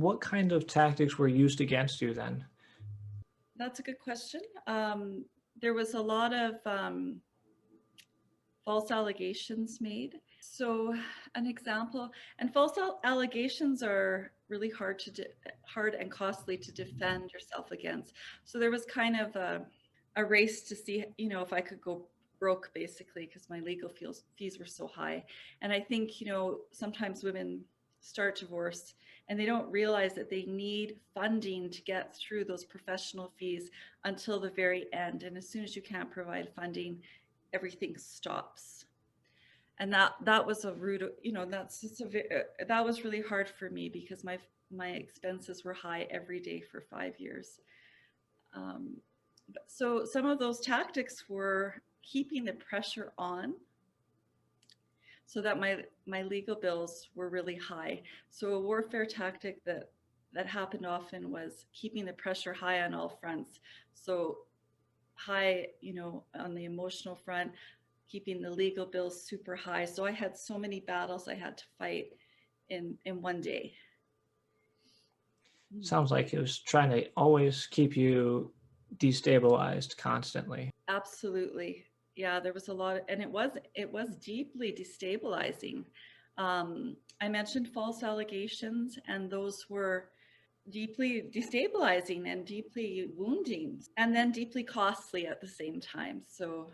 what kind of tactics were used against you then? That's a good question. There was a lot of false allegations made. So, an example, and allegations are really hard and costly to defend yourself against. So there was kind of a race to see, if I could go broke, basically, because my legal fees were so high. And I think, sometimes women start divorce and they don't realize that they need funding to get through those professional fees until the very end. And as soon as you can't provide funding, everything stops. And that was a rude, that was really hard for me because my expenses were high every day for 5 years. um, so some of those tactics were keeping the pressure on so that my legal bills were really high. So a warfare tactic that happened often was keeping the pressure high on all fronts. So high, on the emotional front, keeping the legal bills super high. So I had so many battles I had to fight in one day. Sounds like it was trying to always keep you destabilized constantly. Absolutely. Yeah, there was a lot and it was deeply destabilizing. I mentioned false allegations, and those were deeply destabilizing and deeply wounding, and then deeply costly at the same time. So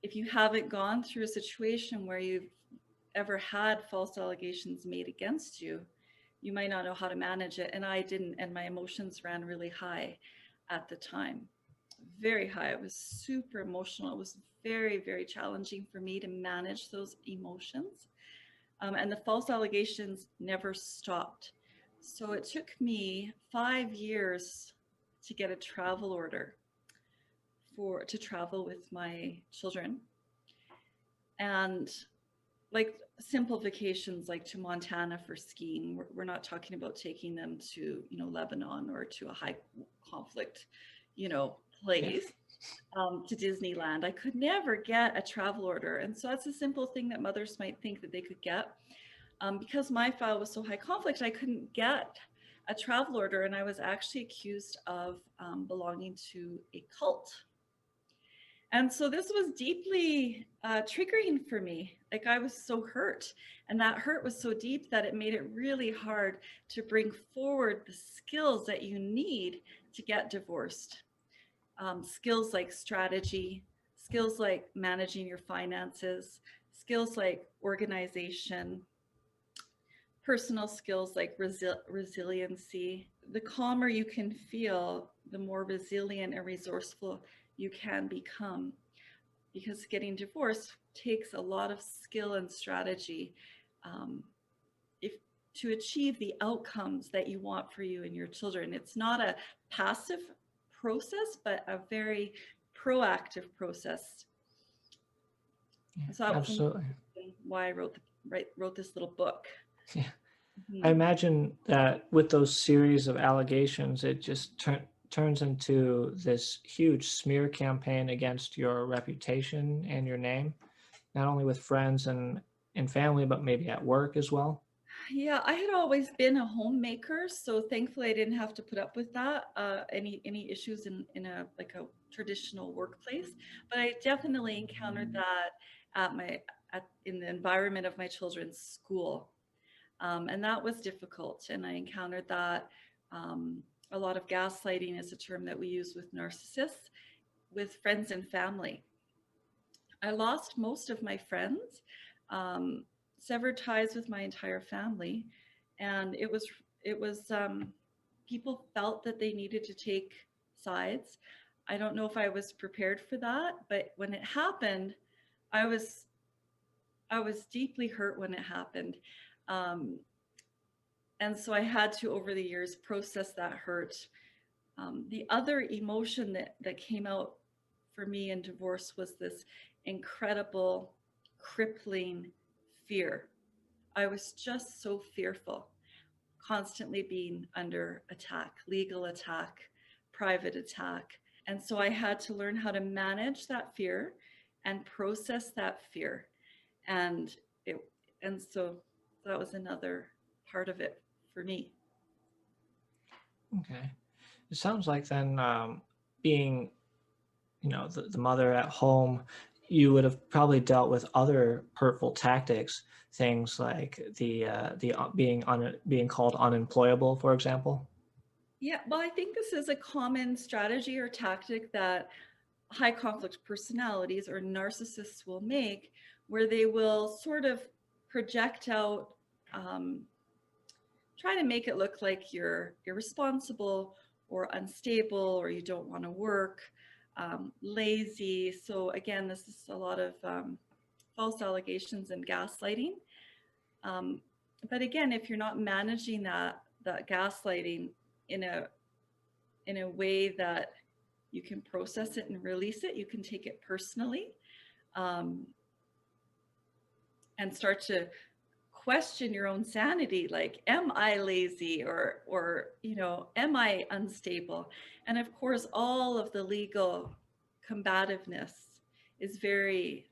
if you haven't gone through a situation where you've ever had false allegations made against you, you might not know how to manage it. And I didn't, and my emotions ran really high at the time. Very high. It was super emotional. It was very, very challenging for me to manage those emotions. And the false allegations never stopped. So it took me 5 years to get a travel order to travel with my children. And like simple vacations, like to Montana for skiing. We're not talking about taking them to, Lebanon or to a high conflict, Yeah. place, to Disneyland. I could never get a travel order. And so that's a simple thing that mothers might think that they could get. Because my file was so high conflict, I couldn't get a travel order. And I was actually accused of belonging to a cult. And so this was deeply triggering for me. Like, I was so hurt. And that hurt was so deep that it made it really hard to bring forward the skills that you need to get divorced. Skills like strategy, skills like managing your finances, skills like organization, personal skills like resiliency. The calmer you can feel, the more resilient and resourceful you can become, because getting divorced takes a lot of skill and strategy, um, if to achieve the outcomes that you want for you and your children. It's not a passive process, but a very proactive process. Yeah, So that was absolutely. why I wrote this little book. Yeah. I Mhm. imagine that with those series of allegations, it just turns into this huge smear campaign against your reputation and your name, not only with friends and family, but maybe at work as well. Yeah, I had always been a homemaker, so thankfully I didn't have to put up with that, any issues in a like a traditional workplace. But I definitely encountered that at my in the environment of my children's school, and that was difficult. And I encountered that, um, a lot of gaslighting is a term that we use with narcissists, with friends and family. I lost most of my friends, um, severed ties with my entire family, and it was people felt that they needed to take sides. I don't know if I was prepared for that, but when it happened, I was I was deeply hurt when it happened. Um, and so I had to, over the years, process that hurt. The other emotion that came out for me in divorce was this incredible, crippling fear. I was just so fearful, constantly being under attack, legal attack, private attack. And so I had to learn how to manage that fear and process that fear. And it and so that was another part of it for me. Okay. It sounds like then, being, the mother at home, you would have probably dealt with other hurtful tactics, things like being called unemployable, for example. Yeah, well, I think this is a common strategy or tactic that high conflict personalities or narcissists will make, where they will sort of project out, um, try to make it look like you're irresponsible or unstable or you don't want to work, lazy. So again, this is a lot of false allegations and gaslighting. Um, but again, if you're not managing that gaslighting in a way that you can process it and release it, you can take it personally, um, and start to question your own sanity, like, am I lazy, or am I unstable? And of course, all of the legal combativeness is very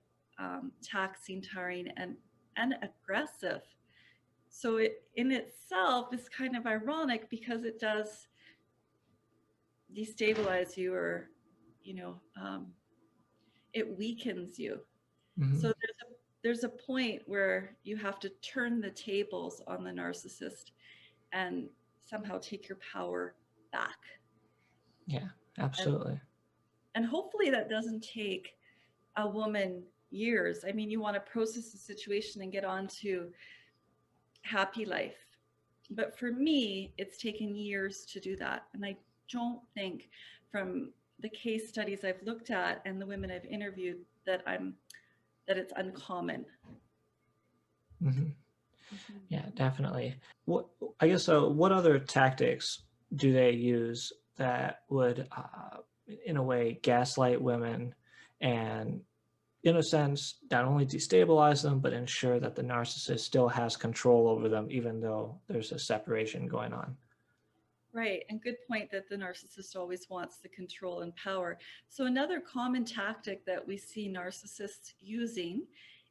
taxing, tiring, and aggressive. So it in itself is kind of ironic because it does destabilize you, or you know um, it weakens you. So Hmm. there's a point where you have to turn the tables on the narcissist and somehow take your power back. Yeah, And absolutely. and hopefully that doesn't take a woman years. I mean, you want to process the situation and get on to happy life. But for me, it's taken years to do that. And I don't think, from the case studies I've looked at and the women I've interviewed, that it's uncommon. Hmm. Mhm. Yeah, definitely. What I guess so. What other tactics do they use that would, in a way, gaslight women and, in a sense, not only destabilize them, but ensure that the narcissist still has control over them, even though there's a separation going on? Right, and good point that the narcissist always wants the control and power. So another common tactic that we see narcissists using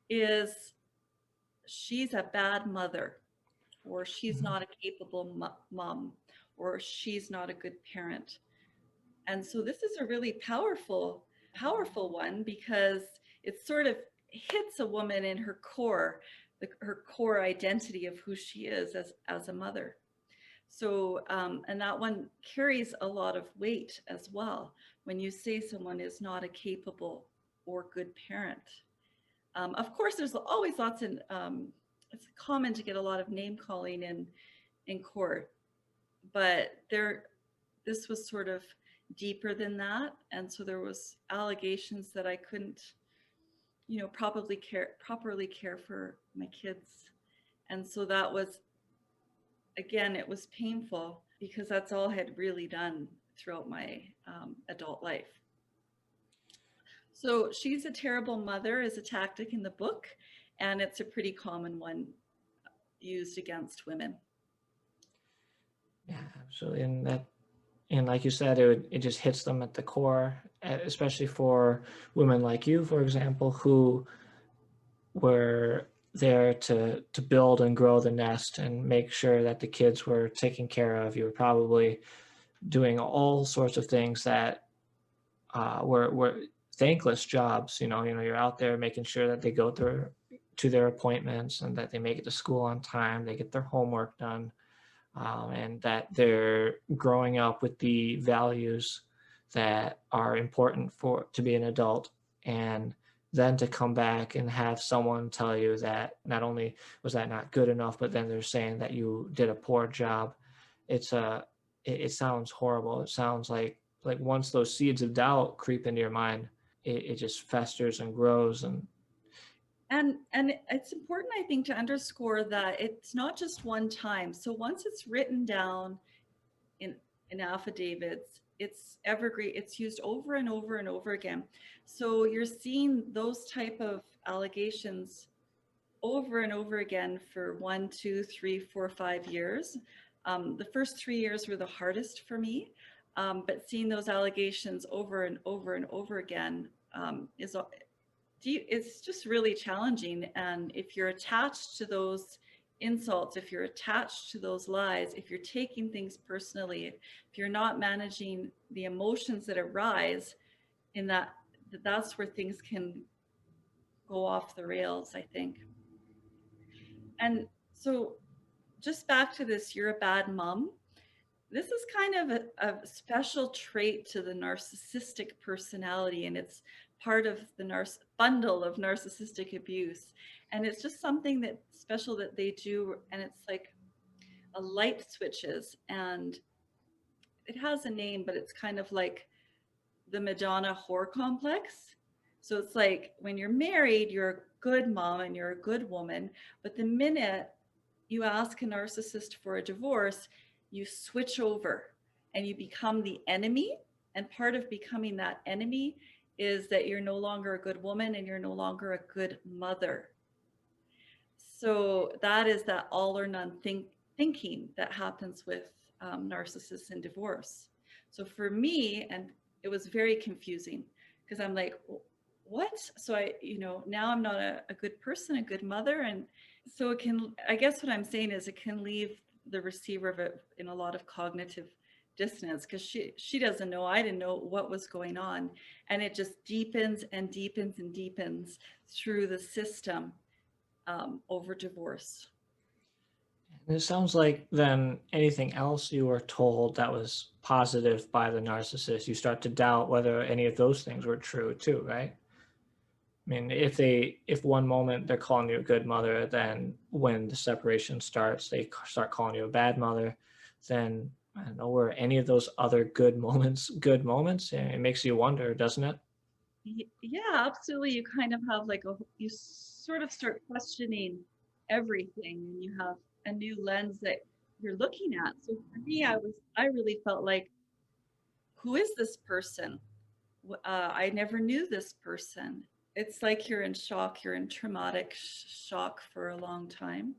is, she's a bad mother, or she's Mhm. not a capable mom, or she's not a good parent. And so this is a really powerful one, because it sort of hits a woman in her core, her core identity of who she is as a mother. So, and that one carries a lot of weight as well when you say someone is not a capable or good parent. Of course, there's always lots of, it's common to get a lot of name calling in court, but this was sort of deeper than that. And so there was allegations that I couldn't, properly care for my kids. And so that was, again, it was painful because that's all I had really done throughout my adult life. So she's a terrible mother is a tactic in the book, and it's a pretty common one used against women. Yeah, absolutely. And like you said, it just hits them at the core, especially for women like you, for example, who were there to build and grow the nest and make sure that the kids were taken care of. You were probably doing all sorts of things that, were thankless jobs. You're out there making sure that they go through to their appointments and that they make it to school on time, they get their homework done, and that they're growing up with the values that are important for to be an adult. And then to come back and have someone tell you that not only was that not good enough, but then they're saying that you did a poor job. It sounds horrible. It sounds like once those seeds of doubt creep into your mind, it just festers and grows. And And it's important, I think, to underscore that it's not just one time. So once it's written down in affidavits, it's evergreen. It's used over and over and over again. So you're seeing those type of allegations over and over again for 1, 2, 3, 4, 5 years. The first 3 years were the hardest for me, but seeing those allegations over and over and over again, it's just really challenging. And if you're attached to those insults, if you're attached to those lies, if you're taking things personally, if you're not managing the emotions that arise in that, that's where things can go off the rails, I think. And so just back to this, you're a bad mom. This is kind of a special trait to the narcissistic personality, and it's part of the bundle of narcissistic abuse. And it's just something that special that they do, and it's like a light switches, and it has a name, but it's kind of like the Madonna whore complex. So it's like when you're married, you're a good mom and you're a good woman, but the minute you ask a narcissist for a divorce, you switch over and you become the enemy. And part of becoming that enemy is that you're no longer a good woman and you're no longer a good mother. So that is that all or none thinking that happens with narcissists in divorce. So for me, and it was very confusing because I'm like, what? So I, now I'm not a good person, a good mother. And so it can, I guess what I'm saying is it can leave the receiver of it in a lot of cognitive dissonance because she doesn't know, I didn't know what was going on. And it just deepens and deepens and deepens through the system over divorce. And it sounds like then anything else you were told that was positive by the narcissist, you start to doubt whether any of those things were true too, right? I mean, if one moment they're calling you a good mother, then when the separation starts, they start calling you a bad mother, then I don't know, were any of those other good moments good moments? And it makes you wonder, doesn't it? Yeah, absolutely. You kind of have like you sort of start questioning everything and you have a new lens that you're looking at. So for me, I really felt like, who is this person? I never knew this person. It's like you're in shock, you're in traumatic shock for a long time.